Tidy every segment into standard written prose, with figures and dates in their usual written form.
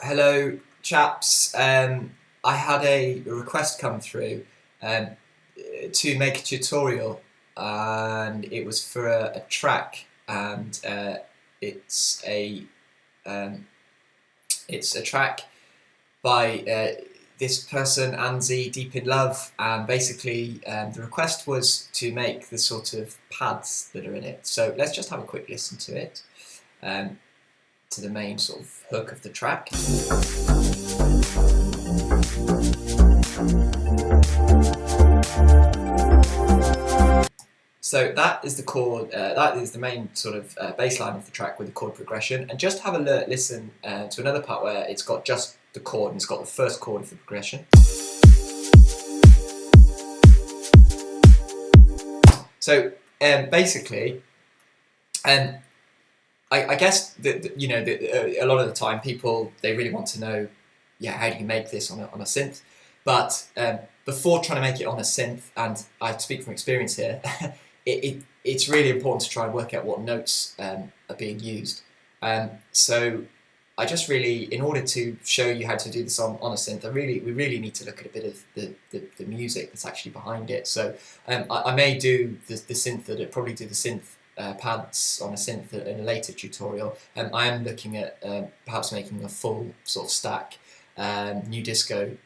Hello, chaps. I had a request come through to make a tutorial, and it was for a track, and it's a track by this person, Anzi, Deep in Love, and basically the request was to make the sort of pads that are in it. So let's just have a quick listen to it. To the main sort of hook of the track. So that is the chord, that is the main sort of bass line of the track with the chord progression. And just have a listen to another part where it's got just the chord and it's got the first chord of the progression. So basically, I guess that a lot of the time people, they really want to know, how do you make this on a synth? But before trying to make it on a synth, and I speak from experience here, it's really important to try and work out what notes are being used. So I just really, in order to show you how to do this on a synth, we really need to look at a bit of the music that's actually behind it. So I may do the synth, probably do the synth pads on a synth in a later tutorial. I am looking at perhaps making a full sort of stack new disco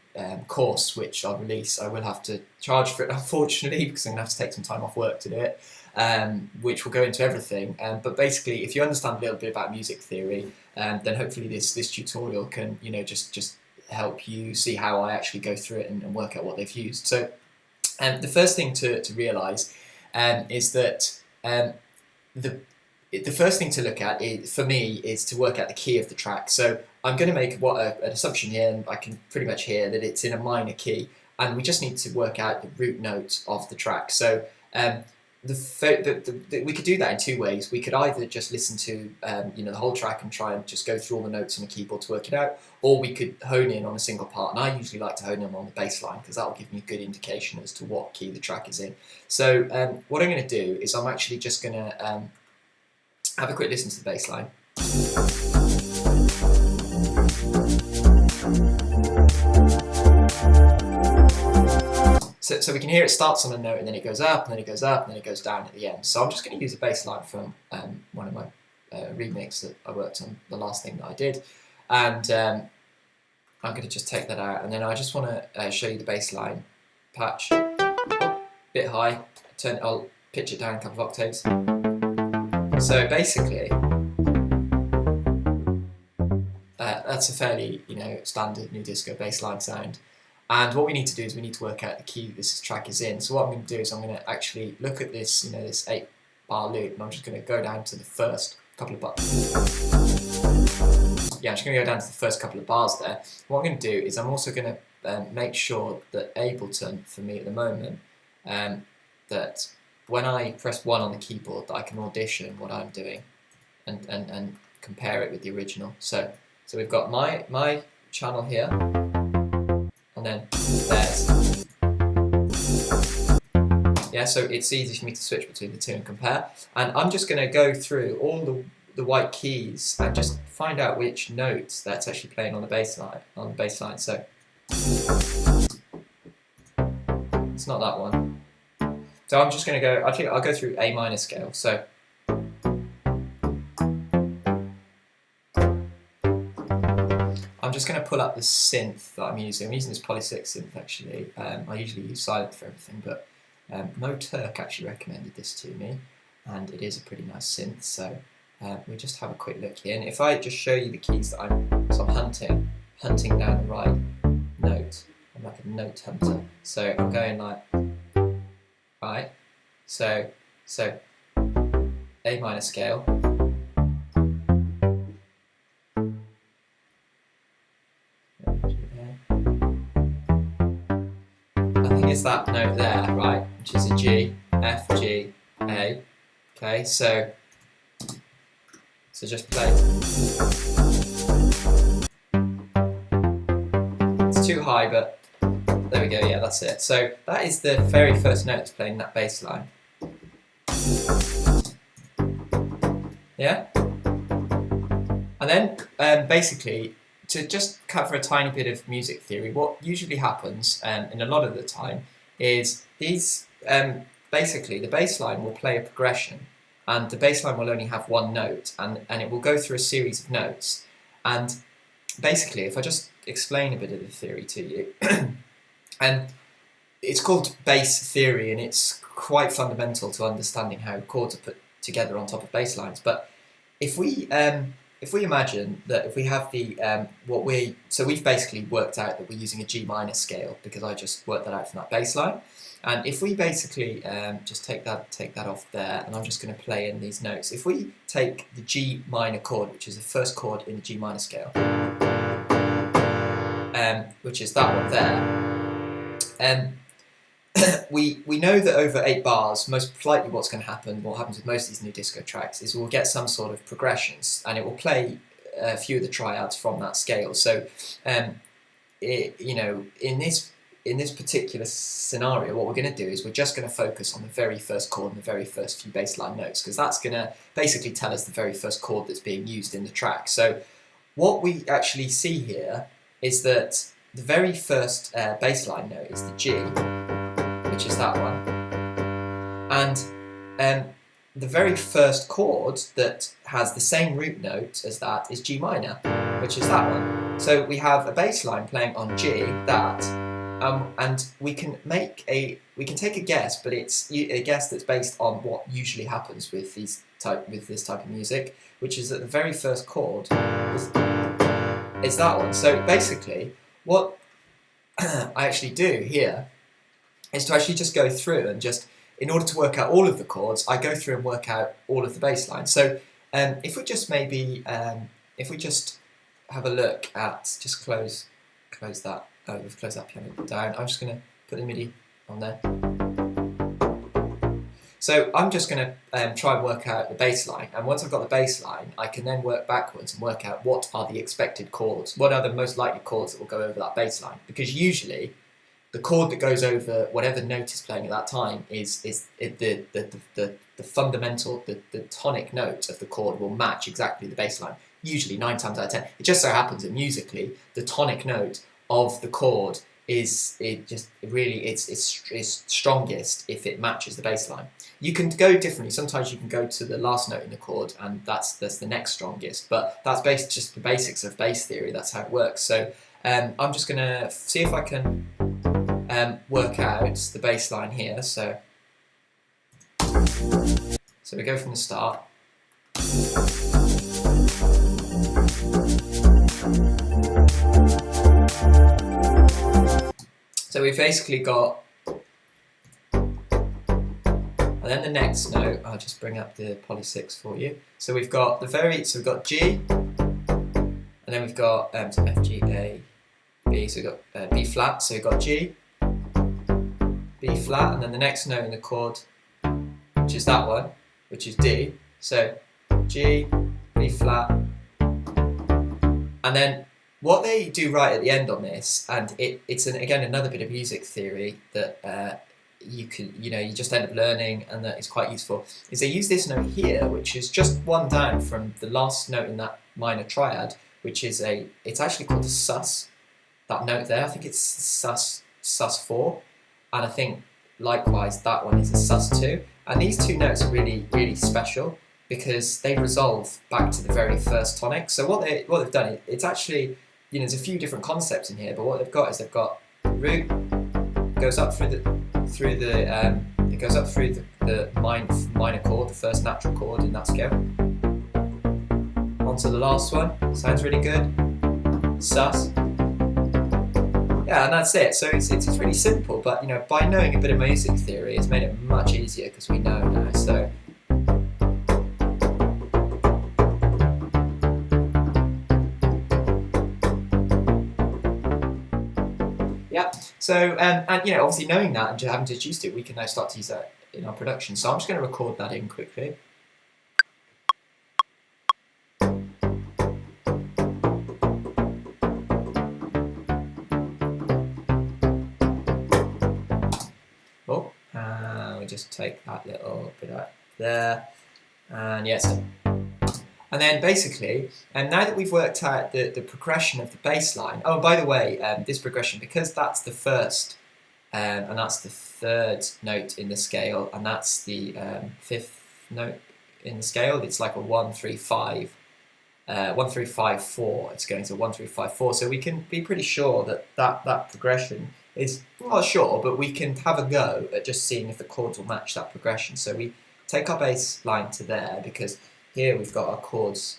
course, which I'll release. I will have to charge for it, unfortunately, because I'm going to have to take some time off work to do it, which will go into everything. But basically, if you understand a little bit about music theory, then hopefully this tutorial can just help you see how I actually go through it and work out what they've used. So the first thing to realise is that the first thing to look at, for me, is to work out the key of the track. So I'm going to make an assumption here, and I can pretty much hear that it's in a minor key, and we just need to work out the root note of the track. So we could do that in two ways. We could either just listen to the whole track and try and just go through all the notes on the keyboard to work it out, or we could hone in on a single part. And I usually like to hone in on the bass line, because that will give me a good indication as to what key the track is in. So what I'm going to do is I'm actually just going to have a quick listen to the bass line. So we can hear it starts on a note and then it goes up and then it goes up and then it goes down at the end. So I'm just going to use a bass line from one of my remix that I worked on, the last thing that I did. And I'm going to just take that out, and then I just want to show you the bass line patch. Bit high, I'll pitch it down a couple of octaves. So basically, that's a fairly standard new disco bass line sound. And what we need to do is we need to work out the key this track is in. So what I'm going to do is I'm going to actually look at this, this 8-bar loop, and I'm just going to go down to the first couple of bars. Yeah, I'm just going to go down to the first couple of bars there. What I'm going to do is I'm also going to make sure that Ableton, for me at the moment, that when I press 1 on the keyboard, that I can audition what I'm doing and compare it with the original. So we've got my channel here, and then theirs. Yeah, so it's easy for me to switch between the two and compare. And I'm just going to go through all the white keys and just find out which notes that's actually playing on the bass line. So it's not that one. So I'm just going to go. I'll go through A minor scale. So I'm just going to pull up the synth that I'm using. I'm using this Poly6 synth actually. I usually use Sylenth for everything, but Mo Turk actually recommended this to me, and it is a pretty nice synth. So we'll just have a quick look here. And if I just show you the keys that I'm hunting down the right note. I'm like a note hunter. So I'm going like, right. So A minor scale. It's that note there, right, which is a G, F, G, A. Okay, so just play. It's too high, but there we go. Yeah, that's it. So that is the very first note that's playing that bass line. Yeah, and then basically to just cover a tiny bit of music theory, what usually happens, and a lot of the time, is these basically the bass line will play a progression, and the bass line will only have one note, and it will go through a series of notes. And basically, if I just explain a bit of the theory to you, it's called bass theory, and it's quite fundamental to understanding how chords are put together on top of bass lines. But if we imagine that if we have the we've basically worked out that we're using a G minor scale, because I just worked that out from that bass line. And if we basically just take that off there, and I'm just going to play in these notes. If we take the G minor chord, which is the first chord in the G minor scale, which is that one there, we know that over 8 bars, most likely what happens with most of these new disco tracks is we'll get some sort of progressions, and it will play a few of the triads from that scale. So, in this particular scenario, what we're going to do is we're just going to focus on the very first chord and the very first few bass line notes, because that's going to basically tell us the very first chord that's being used in the track. So what we actually see here is that the very first bass line note is the G, which is that one, and the very first chord that has the same root note as that is G minor, which is that one. So we have a bass line playing on G, that, and we can take a guess, but it's a guess that's based on what usually happens with this type of music, which is that the very first chord is that one. So basically, what I actually do here is to actually just go through and just, in order to work out all of the chords, I go through and work out all of the bass lines. So if we just have a look at, just close that. We've closed that piano down. I'm just going to put the MIDI on there. So I'm just going to try and work out the bass line, and once I've got the bass line, I can then work backwards and work out what are the expected chords, what are the most likely chords that will go over that bass line, because usually the chord that goes over whatever note is playing at that time is the fundamental, the tonic note of the chord will match exactly the bass line, usually 9 times out of 10. It just so happens that musically, the tonic note of the chord is strongest if it matches the bass line. You can go differently. Sometimes you can go to the last note in the chord, and that's the next strongest. But that's just the basics of bass theory. That's how it works. So I'm just going to see if I can work out the bass line here. So we go from the start. So we've basically got, and then the next note, I'll just bring up the Poly 6 for you. So we've got we've got G, and then we've got so F, G, A, B, so we've got B flat, so we've got G, B flat, and then the next note in the chord, which is that one, which is D, so G, B flat, and then what they do right at the end on this, and it's again another bit of music theory that you just end up learning, and that is quite useful, is they use this note here, which is just one down from the last note in that minor triad, which is it's actually called a sus, that note there. I think it's sus4, and I think likewise that one is a sus2, and these two notes are really, really special because they resolve back to the very first tonic. So what they've done, it's actually, there's a few different concepts in here, but what they've got is they've got root, goes up through the minor chord, the first natural chord in that scale, onto the last one. Sounds really good. Sus. Yeah, and that's it. So it's really simple, but by knowing a bit of music theory, it's made it much easier because we know now. So. Yeah, so and obviously knowing that and just having to introduce it, we can now start to use that in our production. So I'm just going to record that in quickly. Oh, we just take that little bit out there, and yes, And then basically, and now that we've worked out the progression of the bass line, oh, by the way, this progression, because that's the first, and that's the third note in the scale, and that's the fifth note in the scale, it's like a 1, 3, 5, 1, 3, 5, 4, it's going to 1, 3, 5, 4, so we can be pretty sure that progression is, not sure, but we can have a go at just seeing if the chords will match that progression. So we take our bass line to there, because here we've got our chords.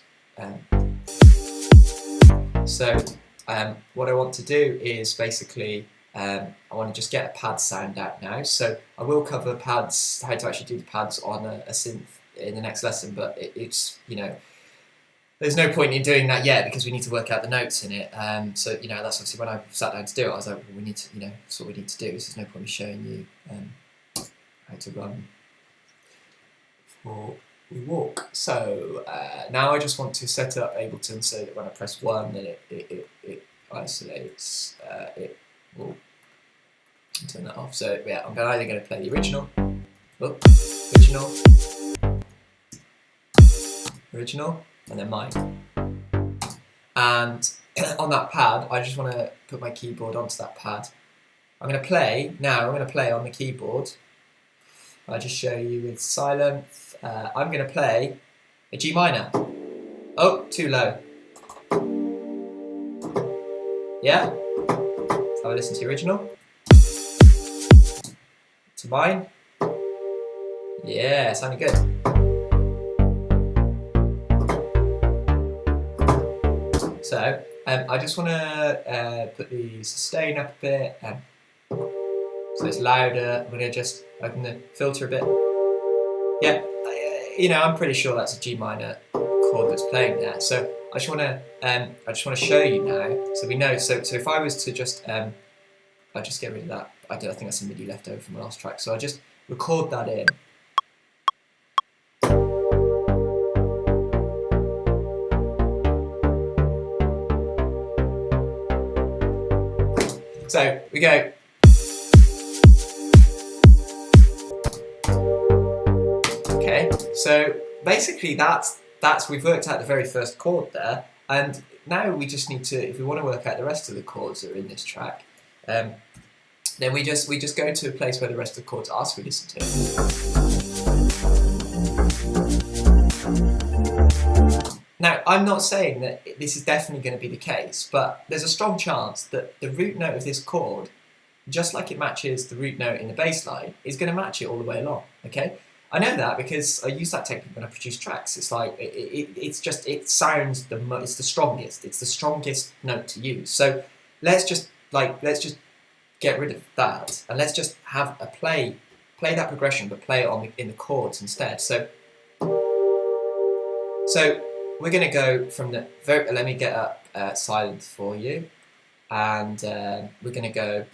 So what I want to do is basically, I want to just get a pad sound out now. So I will cover pads, how to actually do the pads on a synth in the next lesson, but it's, you know, there's no point in doing that yet because we need to work out the notes in it. So, you know, that's obviously when I sat down to do it, I was like, well, we need to, you know, that's what we need to do. So there's no point in showing you how to run before we walk. So now I just want to set up Ableton so that when I press 1, then it isolates, it will turn that off. So yeah, I'm either going to play the original, original, and then mine. And on that pad, I just want to put my keyboard onto that pad. I'm going to play on the keyboard. I'll just show you with Sylenth. I'm going to play a G minor. Oh, too low. Yeah? Let's have a listen to the original. To mine. Yeah, sounding good. So, I just want to put the sustain up a bit, so it's louder. I'm going to just open the filter a bit. Yeah, you know, I'm pretty sure that's a G minor chord that's playing there. So I just want to show you now, so we know. So if I was to just, I'll just get rid of that. I think that's some MIDI left over from the last track. So I just record that in. So we go. Okay, so basically that's we've worked out the very first chord there, and now we just need to, if we want to work out the rest of the chords that are in this track, then we just go to a place where the rest of the chords are, so we listen to it. Now, I'm not saying that this is definitely going to be the case, but there's a strong chance that the root note of this chord, just like it matches the root note in the bass line, is going to match it all the way along, okay? I know that because I use that technique when I produce tracks. It's like, it sounds it's the strongest note to use. So let's just get rid of that, and let's just have a play that progression, but play it in the chords instead. So we're going to go from the very, let me get up Sylenth for you, and we're going to go,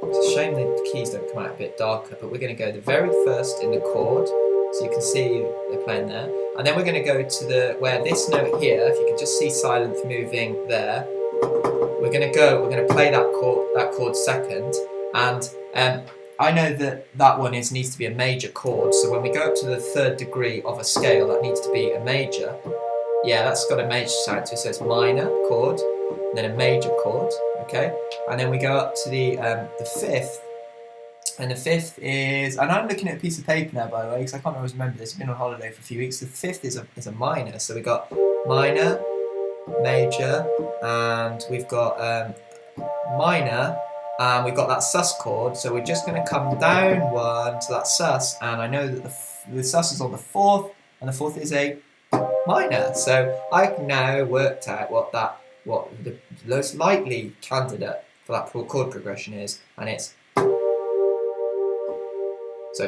it's a shame the keys don't come out a bit darker, but we're going to go the very first in the chord, so you can see they're playing there, and then we're going to go to where this note here, if you can just see Sylenth moving there, we're going to play that chord second, and I know that one needs to be a major chord, so when we go up to the third degree of a scale, that needs to be a major. Yeah, that's got a major sound to it, so it's minor chord, and then a major chord, okay? And then we go up to the fifth, and the fifth is, and I'm looking at a piece of paper now, by the way, because I can't always remember this, I've been on holiday for a few weeks. The fifth is a minor, so we got minor, major, and we've got minor, and we've got that sus chord, so we're just going to come down one to that sus, and I know that the sus is on the fourth, and the fourth is a minor, so I've now worked out what the most likely candidate for that chord progression is, and it's, so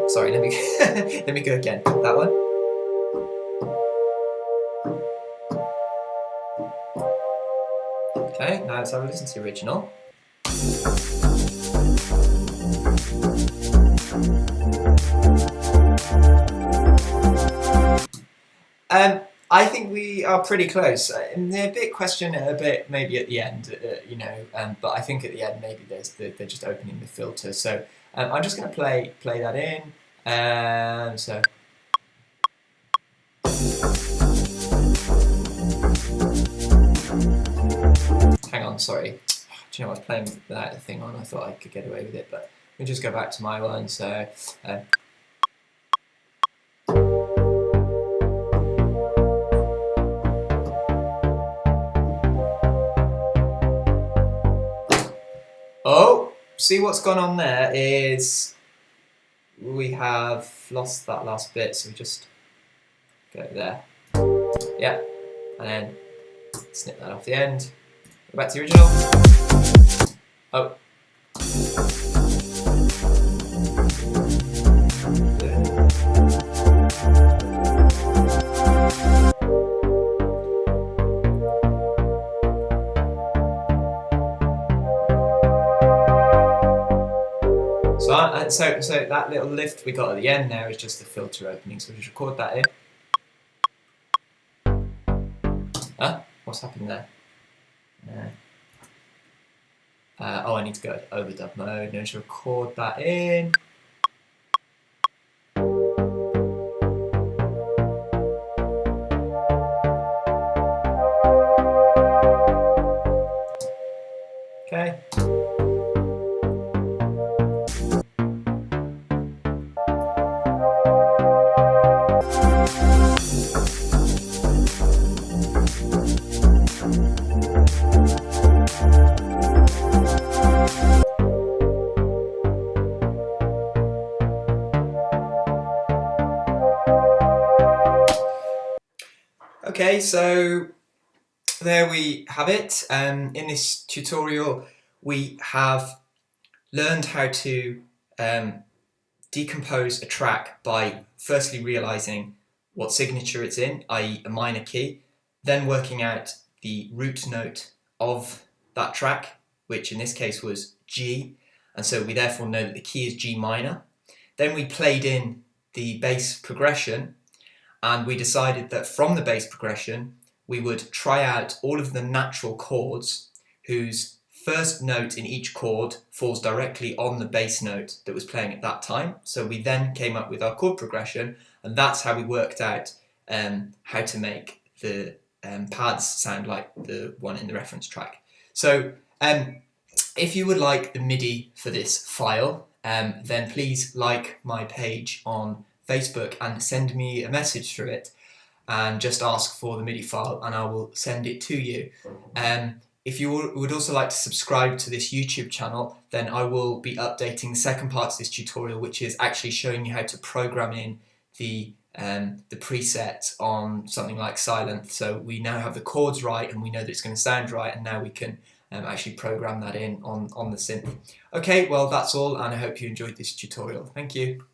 sorry, let me go again, that one. Okay, now let's have a listen to the original. I think we are pretty close. They're a bit question, a bit maybe at the end, you know, but I think at the end maybe they're just opening the filter. So I'm just going to play that in. So hang on, sorry. Do you know, I was playing without the thing on. I thought I could get away with it, but let me just go back to my one. So. Oh, see what's gone on there is we have lost that last bit, so we just go there. Yeah, and then snip that off the end. Go back to the original. Oh. So that little lift we got at the end there is just the filter opening, so we'll just record that in. Huh? What's happened there? Oh, I need to go to overdub mode. Now just record that in. Okay. Okay, so there we have it. In this tutorial, we have learned how to decompose a track by firstly realizing what signature it's in, i.e. a minor key, then working out the root note of that track, which in this case was G, and so we therefore know that the key is G minor. Then we played in the bass progression, and we decided that from the bass progression we would try out all of the natural chords whose first note in each chord falls directly on the bass note that was playing at that time. So we then came up with our chord progression, and that's how we worked out how to make the pads sound like the one in the reference track. So if you would like the MIDI for this file, then please like my page on Facebook and send me a message through it and just ask for the MIDI file and I will send it to you. If you would also like to subscribe to this YouTube channel, then I will be updating the second part of this tutorial, which is actually showing you how to program in the preset on something like Sylenth. So we now have the chords right and we know that it's going to sound right, and now we can actually program that in on the synth. Okay, well that's all, and I hope you enjoyed this tutorial. Thank you.